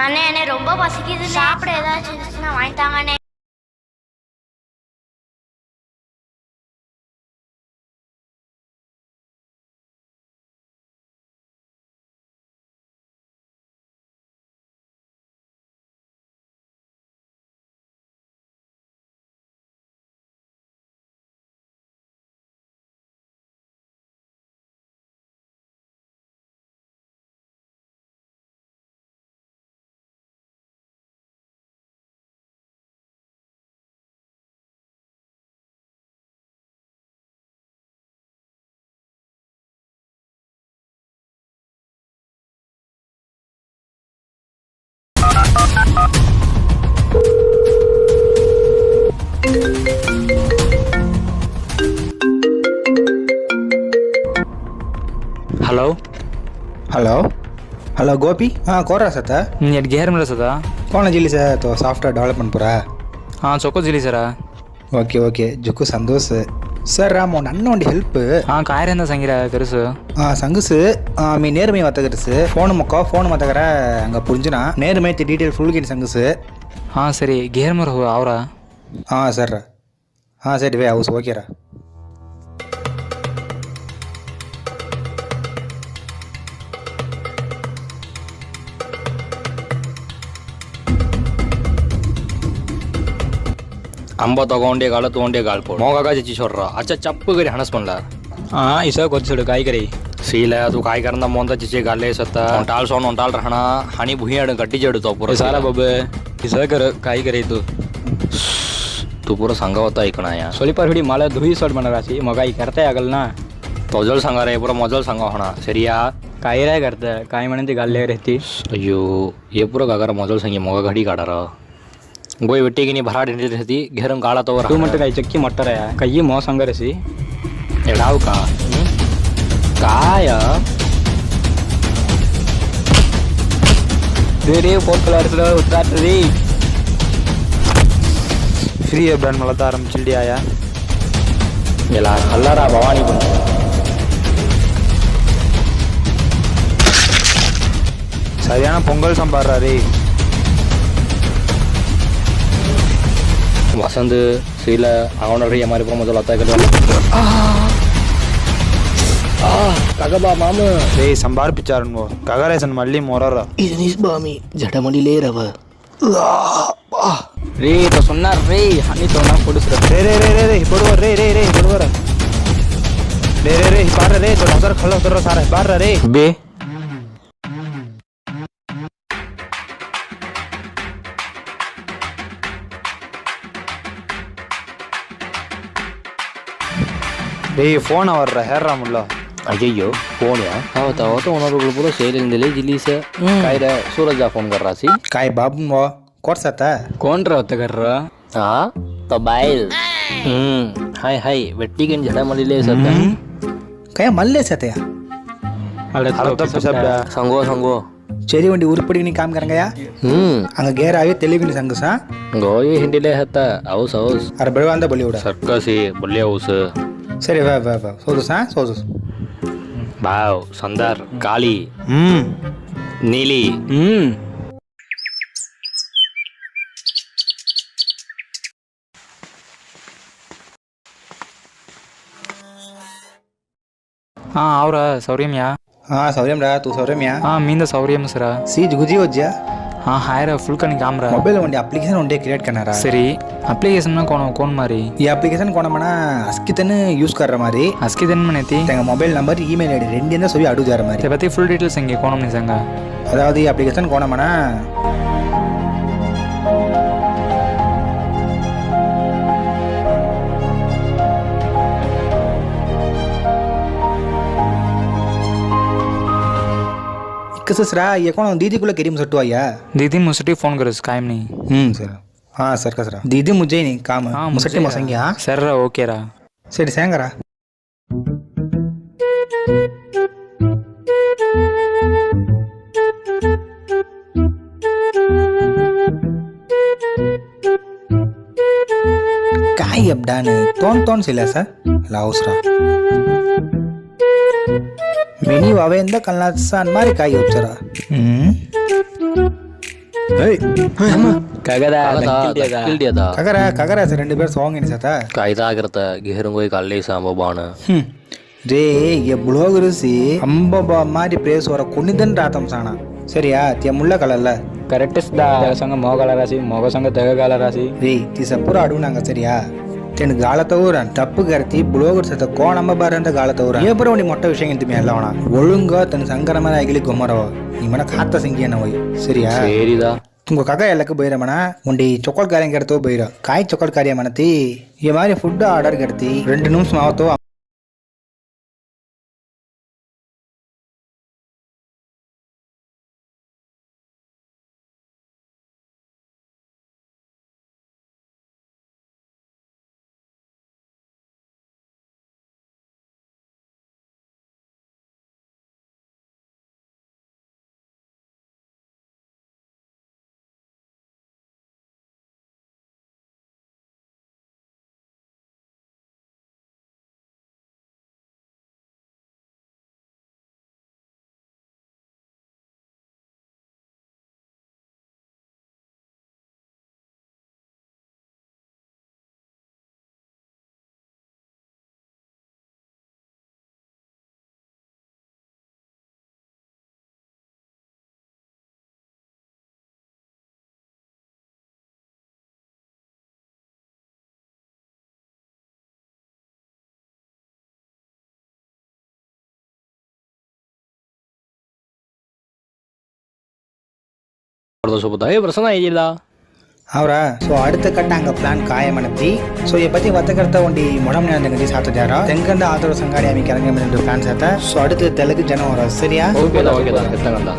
அண்ணே அண்ணே ரொம்ப பசிக்குது, சாப்பிட ஏதாச்சும் இருந்துச்சுன்னா வாங்கிட்டாங்க அண்ணே. హలో हेलो हेलो गोपी हाँ कौन रहा था एट गेहर मिला सदा कौन जिली से तो सॉफ्टवेयर डेवलपमेंट पूरा हाँ चौको जिली सरा ओके ओके जुक्कु संतोष सर राम नन्न ಒಂದು ಹೆಲ್ಪ್ ಹಾಂ ಕಾಯರಿಂದ ಸಂಗಿರ ಕರುಸು ಸಂಗಸು మీ నేరు మీ వత్తగరుసు ఫోన్ మొక్క ఫోన్ మతగర అంగ పుంజున నేరు మే డీటెయిల్ ఫుల్ గిన్ సంగసు ಹಾಂ ಸರಿ ಗೇರ್ ಮರ ಅವರ ಸರ್ ಸರಿ ವೇ ಹೌಸ್ ಓಕೆರಾ ಅಂಬ ತಗೊಂಡೆ ಗಾಳ ತಗೊಂಡೆ ಗಾಳ್ಪೋ ಮೋಗಾಗ ಚಿಚ್ಚಿ छोड़ अच्छा चप्प करी हणस म्हणला ಹಾಂ ಇಸ ಗೊತ್ತಿಡು ಕಾಯಿ ಕರಿ सीला तू काय करना मोंदा चिचे गाले सत्ता ओंटाल सोन ओंटाल रहना हानी भुइयाड गट्टी जड तो पूरा सारा बबे इस कर काई करे तू पूरा सांगा होता ऐकणा या सोलीपर हिडी मला धुई सोड म्हणा राशी मग काही करता ಆಗल ना तोजल सांगा रे पूरा मजल सांगा होना सरिया काय राय करता काय म्हणते गाल्ले रहती अयो ये पूरा गागर मजल सांगे मोगा घडी काढा र गोई वेट्टी की भरा ढिंडी रहती घेरम गाळा तो तू म्हणते काही चक्की मट्टर आहे काही मो सांग रसी एडाव का काय रे रे फोन कलर उतार रे फ्री है ब्रांड मला तारम चिल्डी आया ఎలా కల్లారా భవానీ சரியான பொங்கல் சம்பாடுறா रे वसंत सीला आउन रे हमारे पर मजल आता है कगबा माम रे संभार पिचारन वो कगरेसन मल्ली मोररा इजनिस बामी जडमली ले रव रे तो सुनना रे हानी तो ना पुलिस रे रे रे रे रे बड़वर रे रे रे बड़वर रे रे रे बार रे तो नजर खलो तो सारा बार रे बे रे फोन आवर रहा है रामुल्ला अय्यो फोन या आवता आवता ओनर पूरा सेल इंदले जिली से काय रे सूरज जा फोन कर रहा सी काय बाबू वो कौन सा था कौन रहता कर रहा हां तो बाइल हाय हाय वेट्टी के जडमली ले सकता काय मल्ले से थे अरे तो सब संगो संगो चेरी वंडी उरुपड़ी नहीं काम करेंगे अंग गेर आवे तेलुगु नि संगसा गोई हिंदीले हता औस औस अरे बड़वा अंदा बोली उड़ा सर्कसी बोले औस सरी वा वा वा सोदस भाव संदर काली नीली हाँ आवरा सौर्यम्या सौर्यम रा तू सौर्यम या हाँ मींद सौर्यम सरा सीज गुजी वज्जा हाँ हाय रा फुल कनी काम रा मोबाइल वंडी एप्लीकेशन वंडे क्रिएट करना रा सरी अप्लिकेशन में कौन मारी ఈ అప్లికేషన్ కొనమన అస్కితన్ యూస్ కర్ర మరి अस्की दिन में थी తెంగ మొబైల్ నంబర్ ఈమెయిల్ ఐడి రెండింద సోవి అడుగుదారు మరి ते बती फुल डिटेल्स संगे कौन नहीं संगा அதாவது ఈ అప్లికేషన్ కొనమన कसरा ये कौन दीदी को लेकर मुझे टुआया दीदी मुझसे फोन करो कायम नहीं सर हाँ सर कसरा दीदी मुझे नहीं काम हाँ मुझे मसंगे हाँ सर रा ओके रा सर सेंगरा काय अपडान तोन सिला सर लाउसरा मिनी वावेंदा कल्लासान मारी काय उच्चरा ಏಯ್ ಅಮ್ಮ ಕಗದ ಕಿಲ್ಡಿಯದ ಕಗರ ಸರ್ 2 பேர் ಸೋಂಗಿನಿ ಸತ ಕಾಯ್ದಾಗಿರತ್ತ ಗೆಹರಂಗೋಯ್ ಕಳ್ಳಿ ಸಾಂಬಾನ ரே எவ்வளோகுருசி அம்பபா மாதிரி பேசுவர கொன்னிதன் ராத்தம் சாணா சரியா திய முள்ள கலல்ல ಕರೆಕ್ಟ್ ಸಂಘ ಮೋಗಳ ರಾಶಿ ಮೋಗ ಸಂಘ ತೆಗಗಾಲ ರಾಶಿ ரே தி சப்புற அடுனாங்க சரியா தென் காலத்தவூரன் தப்பு கருத்தி புலோகர் சத்த கோணம்ப பாருந்த காலத்தவூரன் ஏப்பற உனி மொட்டை விஷயம் எதுவுமே இல்லவனா ஒழுங்கா தன் சங்கரமான அகிலி குமரவோ நீ மன காத்த சிங்கியன போய் சரியா ಸೇರಿದ உங்க கக்கா எல்லாக்கு போயிடமன உண்டி சொக்கல் காரியம் கெடுத்தோ போயிடும் காய் சொக்கல் காரியம் மனத்தி இது மாதிரி ஃபுட்டு ஆர்டர் கெடுத்தி 2 நிமிஷம் ஆகத்தோ ಸೋಪದ ಏ ಪ್ರಸನ್ನ ಇದಿಲ್ಲ அவரா ஸோ அடுத்த கட்ட அங்கே பிளான் காயமனத்தி ஸோ இதை பற்றி வத்தக்கர்த்த ஒண்டி முடம் நேரங்கடி சாத்துட்டாரா தெங்கந்த ஆதரவு சங்காடி அமைக்க இறங்க பிளான் சேர்த்த ஸோ அடுத்து தெலுங்கு ஜனம் வரும் சரியா ಓಕೆದಾ ಎತ್ತಂಗಂದ